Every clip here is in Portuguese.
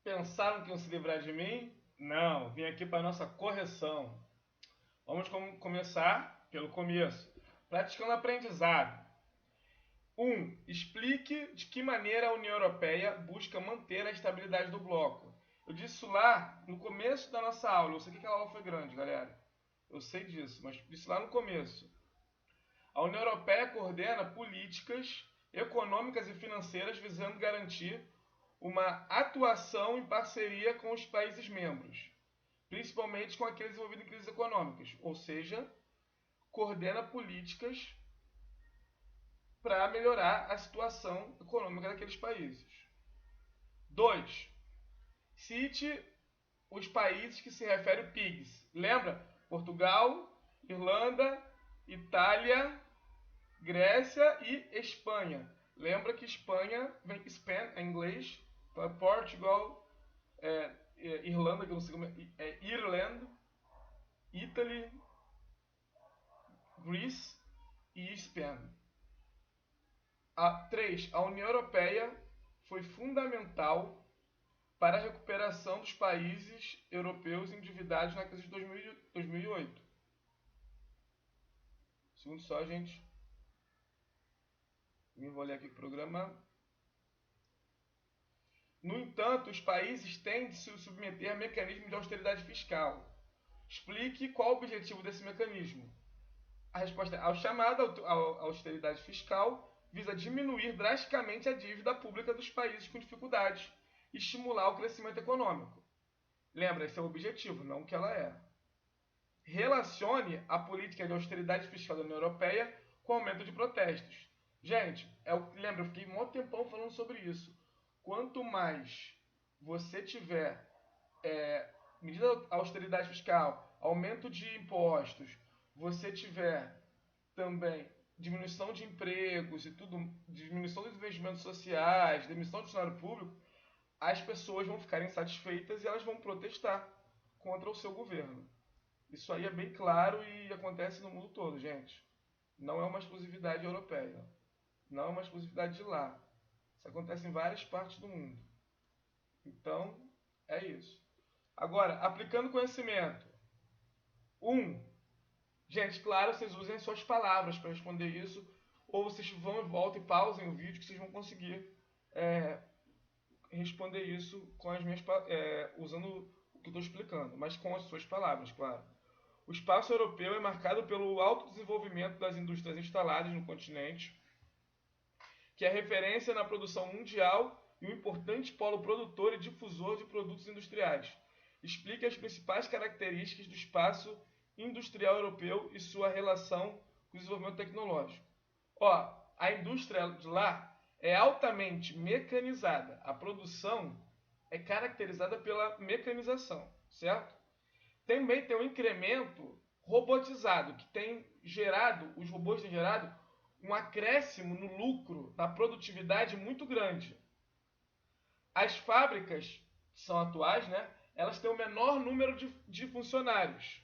Pensaram que iam se livrar de mim? Não, vim aqui para nossa correção. Vamos começar pelo começo. Praticando aprendizado. 1. Explique de que maneira a União Europeia busca manter a estabilidade do bloco. Eu disse isso lá no começo da nossa aula. Eu sei que aquela aula foi grande, galera. Eu sei disso, mas disse lá no começo. A União Europeia coordena políticas econômicas e financeiras visando garantir uma atuação em parceria com os países membros, principalmente com aqueles envolvidos em crises econômicas, ou seja, coordena políticas para melhorar a situação econômica daqueles países. 2. Cite os países que se refere ao PIGS. Lembra? Portugal, Irlanda, Itália, Grécia e Espanha. Lembra que Espanha vem Spain em inglês, então é Portugal, Irlanda, que eu não sei como é Ireland, Italy, Greece e Spain. 3. A União Europeia foi fundamental para a recuperação dos países europeus endividados na crise de 2008. Segundo só, gente. Me envolver aqui com o programa. No entanto, os países têm de se submeter a mecanismos de austeridade fiscal. Explique qual o objetivo desse mecanismo. A resposta é: ao chamado austeridade fiscal visa diminuir drasticamente a dívida pública dos países com dificuldades e estimular o crescimento econômico. Lembra, esse é o objetivo, não o que ela é. Relacione a política de austeridade fiscal da União Europeia com o aumento de protestos. Gente, lembra, eu fiquei um tempão falando sobre isso. Quanto mais você tiver medida de austeridade fiscal, aumento de impostos, você tiver também diminuição de empregos e tudo, diminuição dos investimentos sociais, demissão de funcionário público, as pessoas vão ficar insatisfeitas e elas vão protestar contra o seu governo. Isso aí é bem claro e acontece no mundo todo, gente. Não é uma exclusividade europeia. Não é uma exclusividade de lá. Isso acontece em várias partes do mundo. Então, é isso. Agora, aplicando conhecimento. 1. Gente, claro, vocês usem suas palavras para responder isso, ou vocês vão e voltam e pausem o vídeo que vocês vão conseguir responder isso com as minhas usando o que eu estou explicando, mas com as suas palavras, claro. O espaço europeu é marcado pelo alto desenvolvimento das indústrias instaladas no continente, que é referência na produção mundial e um importante polo produtor e difusor de produtos industriais. Explique as principais características do espaço industrial europeu e sua relação com o desenvolvimento tecnológico. A indústria de lá é altamente mecanizada. A produção é caracterizada pela mecanização, certo? Também tem um incremento robotizado, que tem gerado, os robôs têm gerado um acréscimo no lucro, na produtividade muito grande. As fábricas que são atuais, né, elas têm o menor número de funcionários,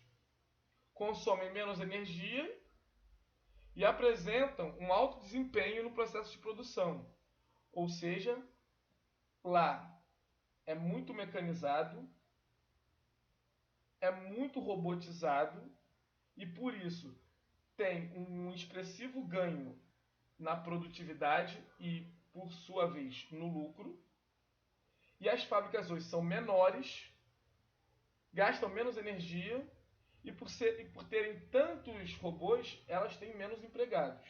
consomem menos energia e apresentam um alto desempenho no processo de produção. Ou seja, lá é muito mecanizado, é muito robotizado e por isso tem um expressivo ganho na produtividade e, por sua vez, no lucro. E as fábricas hoje são menores, gastam menos energia e por terem tantos robôs, elas têm menos empregados.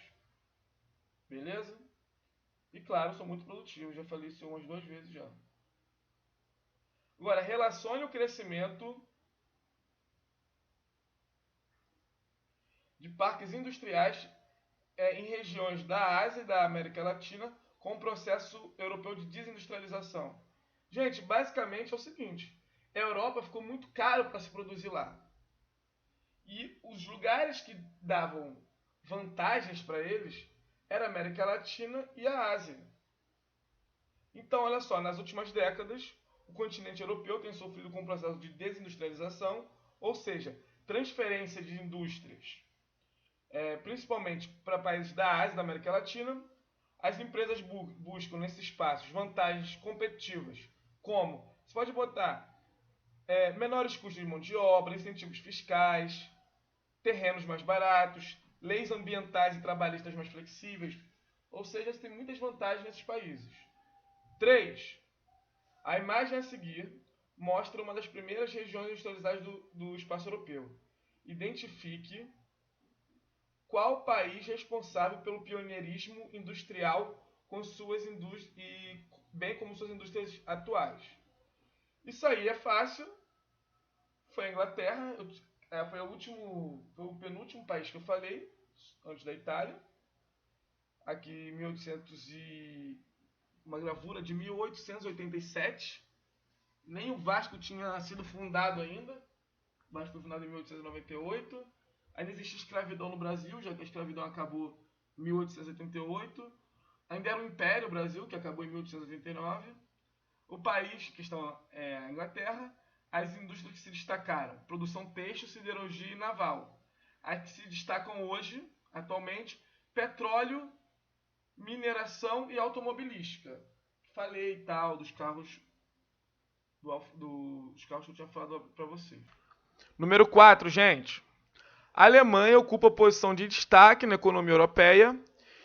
Beleza? E claro, são muito produtivos, já falei isso umas 2 vezes já. Agora, relacione o crescimento de parques industriais em regiões da Ásia e da América Latina com o processo europeu de desindustrialização. Gente, basicamente é o seguinte: a Europa ficou muito caro para se produzir lá. E os lugares que davam vantagens para eles era a América Latina e a Ásia. Então, olha só, nas últimas décadas, o continente europeu tem sofrido com o processo de desindustrialização, ou seja, transferência de indústrias, principalmente para países da Ásia e da América Latina. As empresas buscam nesses espaços vantagens competitivas, como Você pode botar menores custos de mão de obra, incentivos fiscais, terrenos mais baratos, leis ambientais e trabalhistas mais flexíveis. Ou seja, você tem muitas vantagens nesses países. 3. A imagem a seguir mostra uma das primeiras regiões industrializadas do espaço europeu. Identifique qual país responsável pelo pioneirismo industrial com suas bem como suas indústrias atuais. Isso aí é fácil. Foi a Inglaterra. Foi o penúltimo país que eu falei, antes da Itália. Aqui, 1800 uma gravura de 1887. Nem o Vasco tinha sido fundado ainda. O Vasco foi fundado em 1898. Ainda existe escravidão no Brasil, já que a escravidão acabou em 1888. Ainda era o Império Brasil, que acabou em 1889. O país, que está a Inglaterra, as indústrias que se destacaram: produção têxtil, siderurgia e naval. As que se destacam hoje, atualmente, petróleo, mineração e automobilística. Falei e tal dos carros dos carros que eu tinha falado para vocês. Número 4, gente. A Alemanha ocupa a posição de destaque na economia europeia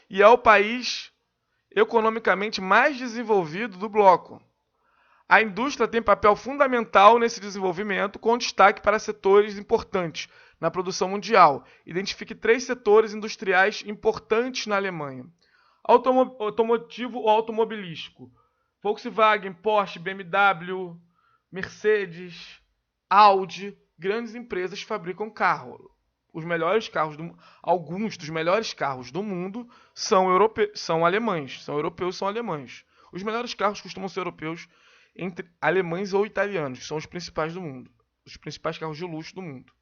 e é o país economicamente mais desenvolvido do bloco. A indústria tem papel fundamental nesse desenvolvimento, com destaque para setores importantes na produção mundial. Identifique 3 setores industriais importantes na Alemanha: automotivo ou automobilístico. Volkswagen, Porsche, BMW, Mercedes, Audi, grandes empresas fabricam carro. Alguns dos melhores carros do mundo são alemães. São europeus, são alemães. Os melhores carros costumam ser europeus, entre alemães ou italianos, que são os principais do mundo. Os principais carros de luxo do mundo.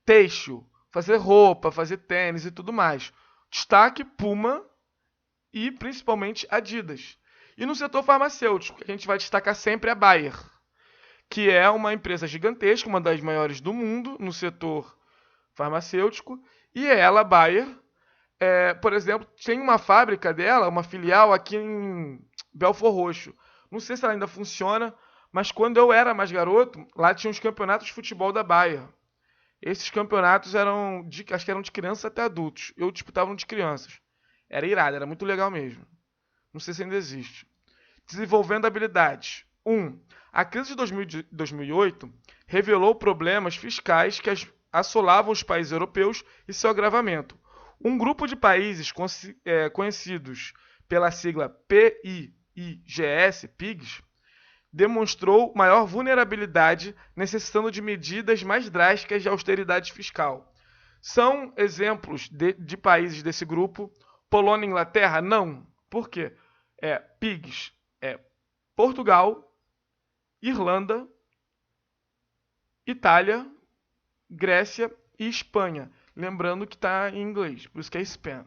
Têxtil, fazer roupa, fazer tênis e tudo mais. Destaque Puma e principalmente Adidas. E no setor farmacêutico, a gente vai destacar sempre a Bayer, que é uma empresa gigantesca, uma das maiores do mundo no setor farmacêutico. E ela, Bayer, por exemplo, tem uma fábrica dela, uma filial aqui em Belford Roxo. Não sei se ela ainda funciona, mas quando eu era mais garoto, lá tinha os campeonatos de futebol da Bayer. Esses campeonatos acho que eram de crianças até adultos. Eu disputava de crianças. Era irado, era muito legal mesmo. Não sei se ainda existe. Desenvolvendo habilidades. 1. A crise de 2008 revelou problemas fiscais que assolavam os países europeus e seu agravamento. Um grupo de países conhecidos pela sigla PIGS demonstrou maior vulnerabilidade, necessitando de medidas mais drásticas de austeridade fiscal. São exemplos de países desse grupo Polônia e Inglaterra? Não. Por quê? PIGS Portugal, Irlanda, Itália, Grécia e Espanha. Lembrando que está em inglês, por isso que é Spain.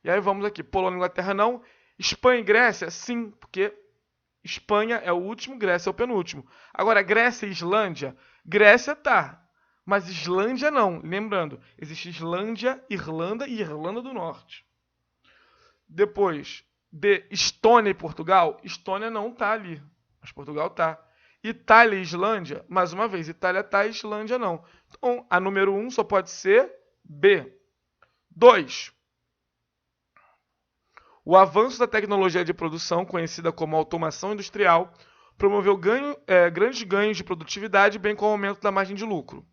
E aí vamos aqui. Polônia e Inglaterra não. Espanha e Grécia, sim, porque Espanha é o último, Grécia é o penúltimo. Agora, Grécia e Islândia. Grécia tá, mas Islândia não. Lembrando, existe Islândia, Irlanda e Irlanda do Norte. Depois, de Estônia e Portugal. Estônia não tá ali, mas Portugal tá. Itália e Islândia, mais uma vez, Itália tá e Islândia não. Então, a número 1 só pode ser B. 2. O avanço da tecnologia de produção, conhecida como automação industrial, promoveu grandes ganhos de produtividade, bem como o aumento da margem de lucro.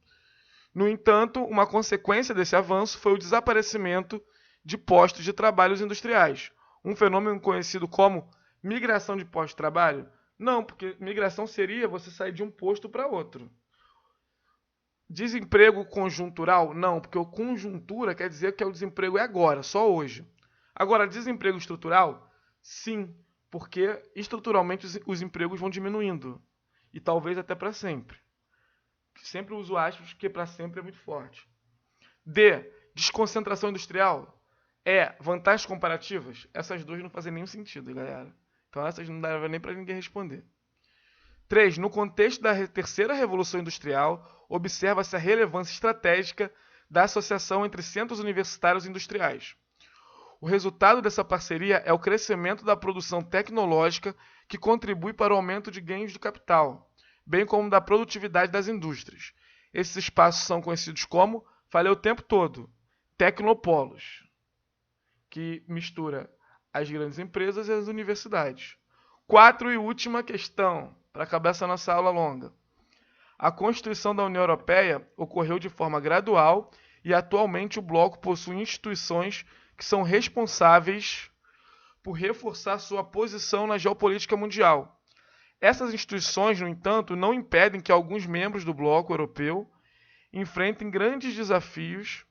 No entanto, uma consequência desse avanço foi o desaparecimento de postos de trabalho industriais, um fenômeno conhecido como migração de postos de trabalho. Não, porque migração seria você sair de um posto para outro. Desemprego conjuntural? Não, porque o conjuntura quer dizer que o desemprego é agora, só hoje. Agora, desemprego estrutural? Sim, porque estruturalmente os empregos vão diminuindo. E talvez até para sempre. Sempre uso aspas, porque para sempre é muito forte. D. Desconcentração industrial? Vantagens comparativas? Essas duas não fazem nenhum sentido, galera. Então essas não dava nem para ninguém responder. 3. No contexto da terceira revolução industrial, observa-se a relevância estratégica da associação entre centros universitários e industriais. O resultado dessa parceria é o crescimento da produção tecnológica que contribui para o aumento de ganhos de capital, bem como da produtividade das indústrias. Esses espaços são conhecidos como, falei o tempo todo, tecnopolos, que mistura as grandes empresas e as universidades. 4 e última questão, para acabar essa nossa aula longa. A Constituição da União Europeia ocorreu de forma gradual e atualmente o bloco possui instituições que são responsáveis por reforçar sua posição na geopolítica mundial. Essas instituições, no entanto, não impedem que alguns membros do bloco europeu enfrentem grandes desafios,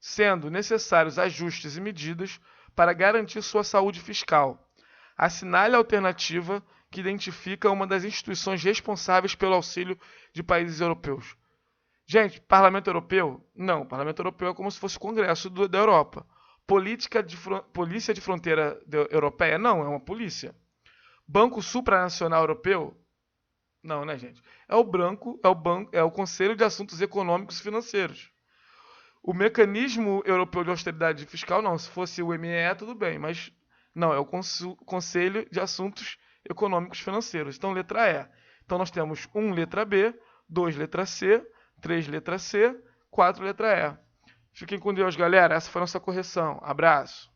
sendo necessários ajustes e medidas para garantir sua saúde fiscal. Assinale a alternativa que identifica uma das instituições responsáveis pelo auxílio de países europeus. Gente, Parlamento Europeu? Não, Parlamento Europeu é como se fosse o Congresso da Europa. Polícia de Fronteira Europeia? Não, é uma polícia. Banco Supranacional Europeu? Não, né, gente? É o Conselho de Assuntos Econômicos e Financeiros. O Mecanismo Europeu de Austeridade Fiscal, não. Se fosse o ME, tudo bem, mas não, é o Conselho de Assuntos Econômicos e Financeiros. Então, letra E. Então, nós temos 1, letra B, 2, letra C, 3, letra C, 4, letra E. Fiquem com Deus, galera. Essa foi a nossa correção. Abraço.